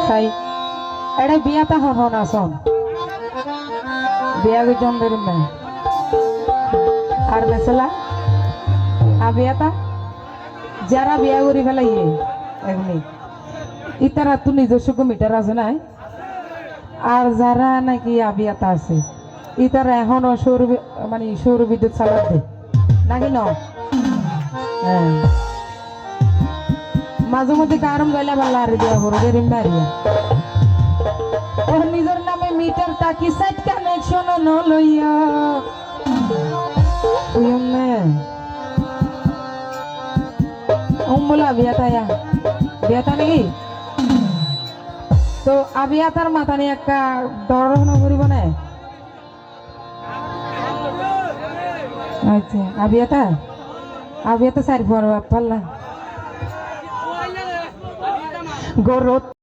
খাই এটা বিয়াটা হন হন আসন বিয়া গজনদের মে আর বেসলা আবিয়াটা যারা বিয়া করি ফেলাইয়ে এমনি ইতারা তো নিজস্ব মিটার আছে নাই আর যারা নাকি আবিয়াতা আছে ইতারা এখনো সৌর মানে সৌর বিদ্যুৎ চালাতে নাকি ন হ্যাঁ মাঝে মধ্যে কারণ গাইলা ভালো আর দেওয়া করো গেরিম বাড়িয়া ওর নিজের নামে মিটার টাকি সাইড কানেকশন ন লইয়া বলা বিয়াতা বিয়াতা নাকি তো আবিয়াতার মাথা নিয়ে একটা দর্শন করিব না আচ্ছা আবিয়াতা আবিয়াতা সারি পারলা গরত